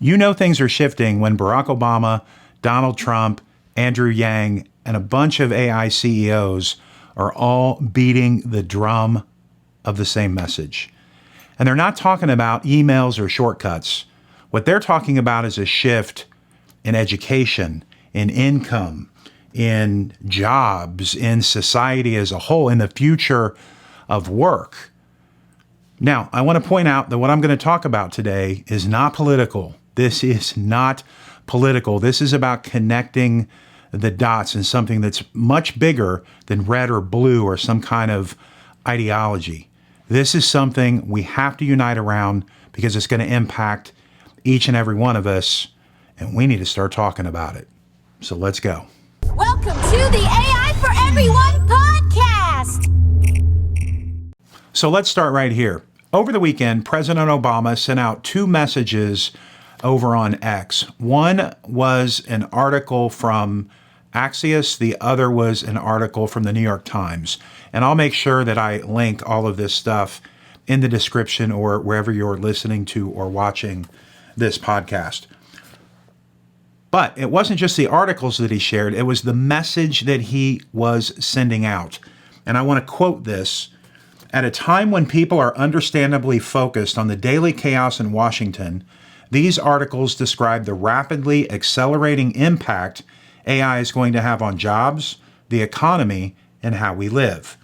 You know things are shifting when Barack Obama, Donald Trump, Andrew Yang, and a bunch of AI CEOs are all beating the drum of the same message. And they're not talking about emails or shortcuts. What they're talking about is a shift in education, in income, in jobs, in society as a whole, in the future of work. Now, I want to point out that what I'm going to talk about today is not political. This is not political. This is about connecting the dots in something that's much bigger than red or blue or some kind of ideology. This is something we have to unite around because it's going to impact each and every one of us, and we need to start talking about it. So let's go. Welcome to the AI for Everyone podcast. So let's start right here. Over the weekend, President Obama sent out two messages over on X. One was an article from Axios. The other was an article from the New York Times. And I'll make sure that I link all of this stuff in the description or wherever you're listening to or watching this podcast. But it wasn't just the articles that he shared, it was the message that he was sending out. And I want to quote this. At a time when people are understandably focused on the daily chaos in Washington, these articles describe the rapidly accelerating impact AI is going to have on jobs, the economy, and how we live.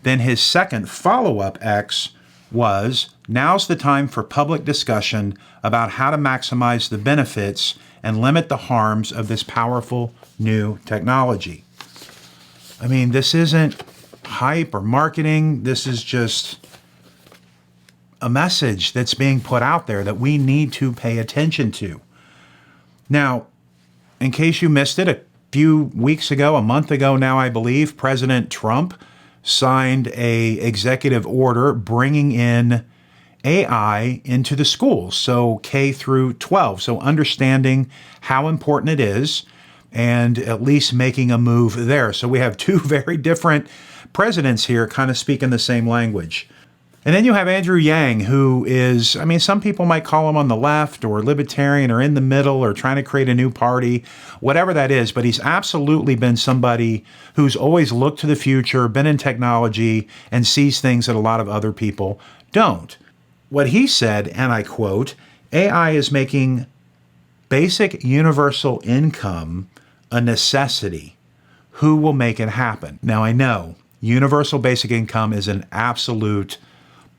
Then his second follow-up X was, now's the time for public discussion about how to maximize the benefits and limit the harms of this powerful new technology. I mean, this isn't hype or marketing. This is just a message that's being put out there that we need to pay attention to. Now, in case you missed it, a few weeks ago, a month ago now, I believe, President Trump signed a executive order bringing in AI into the schools, so K through 12. So understanding how important it is and at least making a move there. So we have two very different presidents here kind of speaking the same language. And then you have Andrew Yang, who is, I mean, some people might call him on the left or libertarian or in the middle or trying to create a new party, whatever that is. But he's absolutely been somebody who's always looked to the future, been in technology, and sees things that a lot of other people don't. What he said, and I quote, AI is making basic universal income a necessity. Who will make it happen? Now, I know universal basic income is an absolute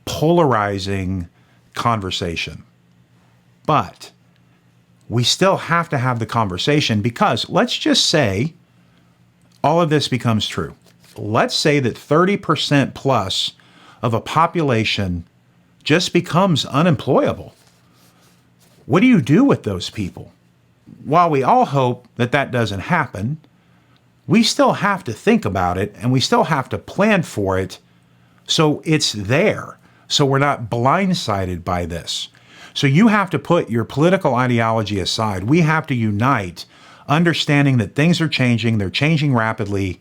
polarizing conversation. But we still have to have the conversation because let's just say all of this becomes true. Let's say that 30% plus of a population just becomes unemployable. What do you do with those people? While we all hope that that doesn't happen, we still have to think about it and we still have to plan for it so it's there. So we're not blindsided by this. So you have to put your political ideology aside. We have to unite, understanding that things are changing, they're changing rapidly.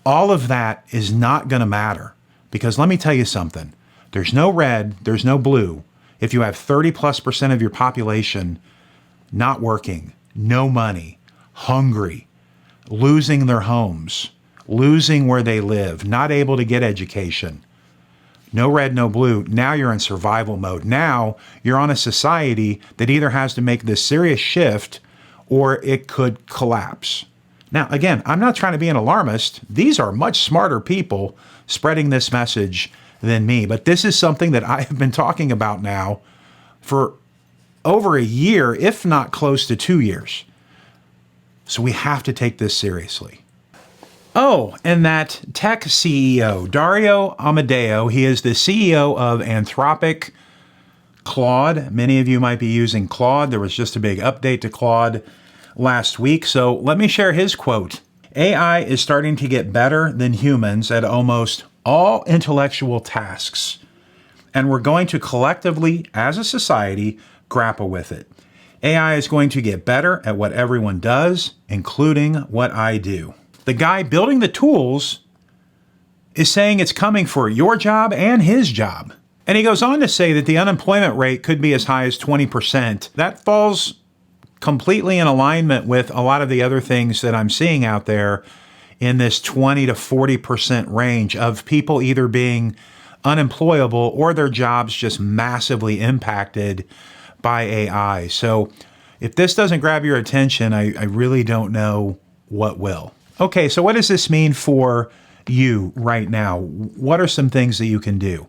All of that is not going to matter because let me tell you something. There's no red, there's no blue. If you have 30+% of your population not working, no money, hungry, losing their homes, losing where they live, not able to get education, no red, no blue. Now you're in survival mode. Now you're on a society that either has to make this serious shift or it could collapse. Now, again, I'm not trying to be an alarmist. These are much smarter people spreading this message than me. But this is something that I have been talking about now for over a year, if not close to 2 years. So we have to take this seriously. Oh, and that tech CEO, Dario Amodei, he is the CEO of Anthropic. Claude, many of you might be using Claude. There was just a big update to Claude last week. So let me share his quote. AI is starting to get better than humans at almost all intellectual tasks. And we're going to collectively, as a society, grapple with it. AI is going to get better at what everyone does, including what I do. The guy building the tools is saying it's coming for your job and his job. And he goes on to say that the unemployment rate could be as high as 20%. That falls completely in alignment with a lot of the other things that I'm seeing out there in this 20 to 40% range of people either being unemployable or their jobs just massively impacted by AI. So if this doesn't grab your attention, I really don't know what will. Okay, so what does this mean for you right now? What are some things that you can do?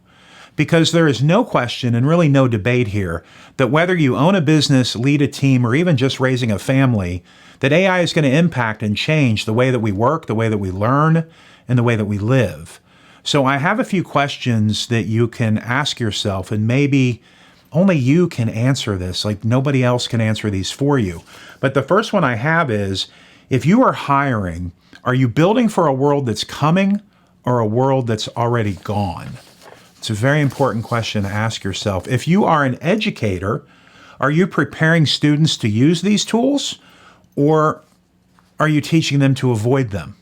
Because there is no question and really no debate here that whether you own a business, lead a team, or even just raising a family, that AI is going to impact and change the way that we work, the way that we learn, and the way that we live. So I have a few questions that you can ask yourself, and maybe only you can answer this, like nobody else can answer these for you. But the first one I have is, if you are hiring, are you building for a world that's coming or a world that's already gone? It's a very important question to ask yourself. If you are an educator, are you preparing students to use these tools, or are you teaching them to avoid them?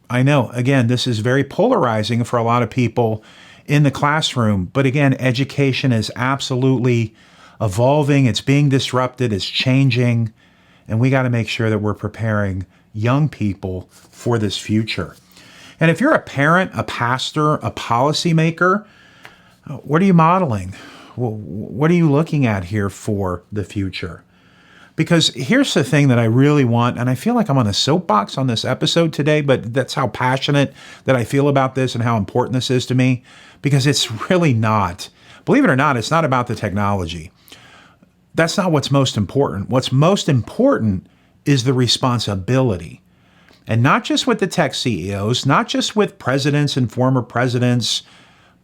I know, again, this is very polarizing for a lot of people in the classroom, but again, education is absolutely evolving, it's being disrupted, it's changing, and we got to make sure that we're preparing young people for this future. And if you're a parent, a pastor, a policymaker, what are you modeling? What are you looking at here for the future? Because here's the thing that I really want, and I feel like I'm on a soapbox on this episode today, but that's how passionate that I feel about this and how important this is to me, because it's really not. Believe it or not, it's not about the technology. That's not what's most important. What's most important is the responsibility. And not just with the tech CEOs, not just with presidents and former presidents,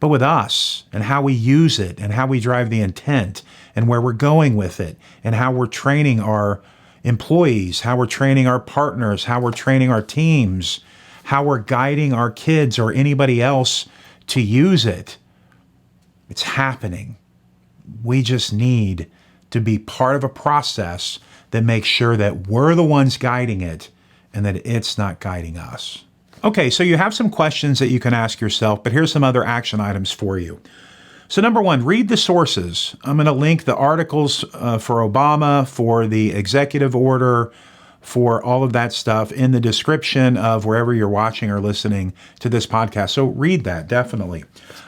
but with us and how we use it and how we drive the intent and where we're going with it and how we're training our employees, how we're training our partners, how we're training our teams, how we're guiding our kids or anybody else to use it. It's happening. We just need to be part of a process that makes sure that we're the ones guiding it and that it's not guiding us. Okay, so you have some questions that you can ask yourself, but here's some other action items for you. So number one, read the sources. I'm going to link the articles for Obama, for the executive order, for all of that stuff in the description of wherever you're watching or listening to this podcast. So read that, definitely.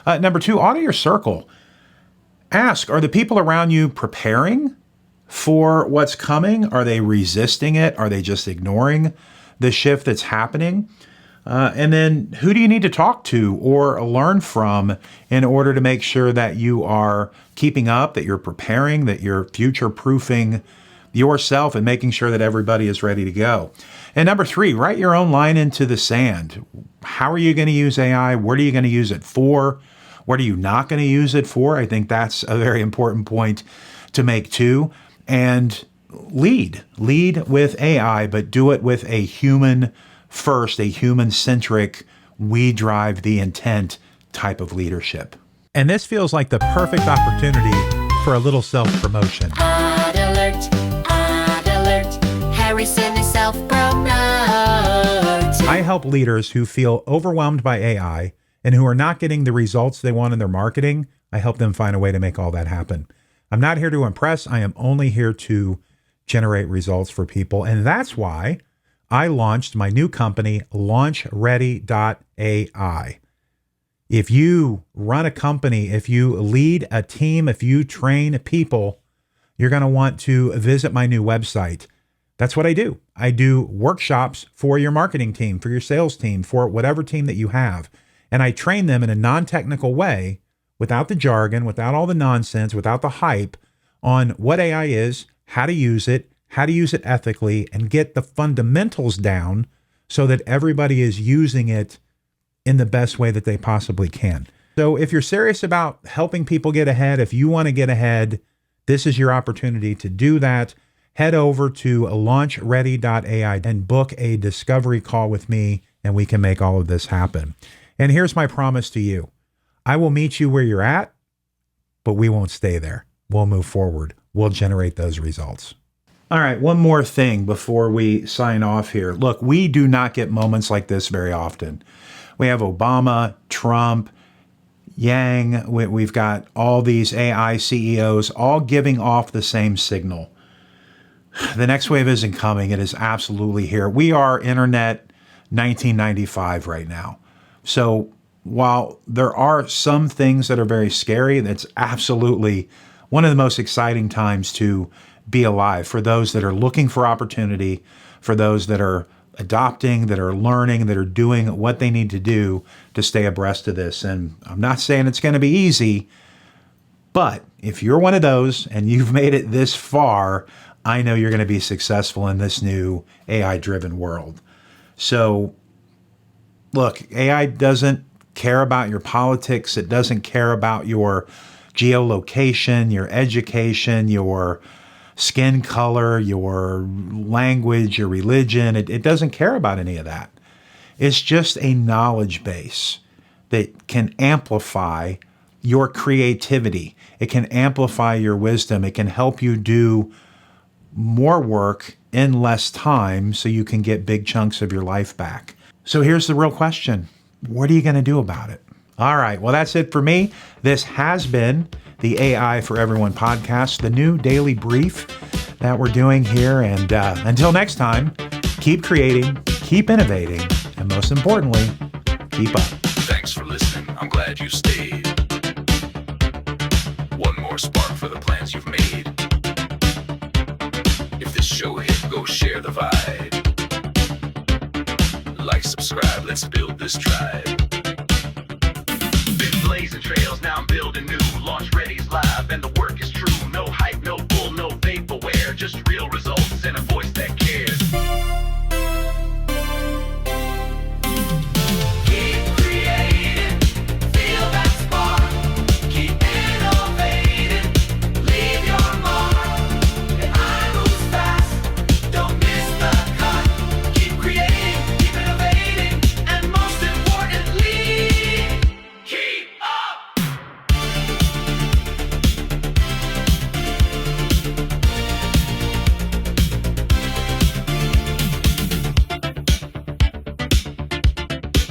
Number two, audit your circle. Ask, are the people around you preparing for what's coming? Are they resisting it? Are they just ignoring the shift that's happening? And then who do you need to talk to or learn from in order to make sure that you are keeping up, that you're preparing, that you're future-proofing yourself and making sure that everybody is ready to go? And number three, write your own line into the sand. How are you going to use AI? What are you going to use it for? What are you not going to use it for? I think that's a very important point to make too. And lead with AI, but do it with a human first, a human-centric, we drive the intent type of leadership. And this feels like the perfect opportunity for a little self-promotion. Ad alert, Harrison is self-promoting. I help leaders who feel overwhelmed by AI and who are not getting the results they want in their marketing. I help them find a way to make all that happen. I'm not here to impress. I am only here to generate results for people. And that's why I launched my new company, LaunchReady.ai. If you run a company, if you lead a team, if you train people, you're going to want to visit my new website. That's what I do. I do workshops for your marketing team, for your sales team, for whatever team that you have. And I train them in a non-technical way, without the jargon, without all the nonsense, without the hype, on what AI is, how to use it ethically, and get the fundamentals down so that everybody is using it in the best way that they possibly can. So if you're serious about helping people get ahead, if you want to get ahead, this is your opportunity to do that. Head over to launchready.ai and book a discovery call with me, and we can make all of this happen. And here's my promise to you. I will meet you where you're at, but we won't stay there. We'll move forward. We'll generate those results. All right, one more thing before we sign off here. Look, we do not get moments like this very often. We have Obama, Trump, Yang, we've got all these AI CEOs all giving off the same signal. The next wave isn't coming. It is absolutely here. We are Internet 1995 right now. So while there are some things that are very scary, that's absolutely one of the most exciting times to be alive for those that are looking for opportunity, for those that are adopting, that are learning, that are doing what they need to do to stay abreast of this. And I'm not saying it's going to be easy, but if you're one of those and you've made it this far, I know you're going to be successful in this new AI-driven world. So look, AI doesn't care about your politics. It doesn't care about your geolocation, your education, your skin color, your language, your religion. It doesn't care about any of that. It's just a knowledge base that can amplify your creativity. It can amplify your wisdom. It can help you do more work in less time so you can get big chunks of your life back. So here's the real question. What are you going to do about it? All right. Well, that's it for me. This has been the AI for Everyone podcast, the new daily brief that we're doing here. And until next time, keep creating, keep innovating, and most importantly, keep up. Thanks for listening. I'm glad you stayed. One more spark for the plans you've made. If this show hit, go share the vibe. Like, subscribe, let's build this tribe. Been blazing trails, now I'm building new. Launch ready's live, and the work is true. No hype, no bull, no vaporware. Just real results and a voice that cares. Keep creating, feel that spark. Keep innovating, leave your mark. And I move fast, don't miss the cut. Keep creating, keep innovating, and most importantly, keep up.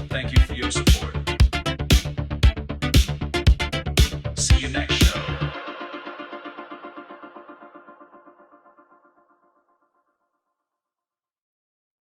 Thank you for your support. See you next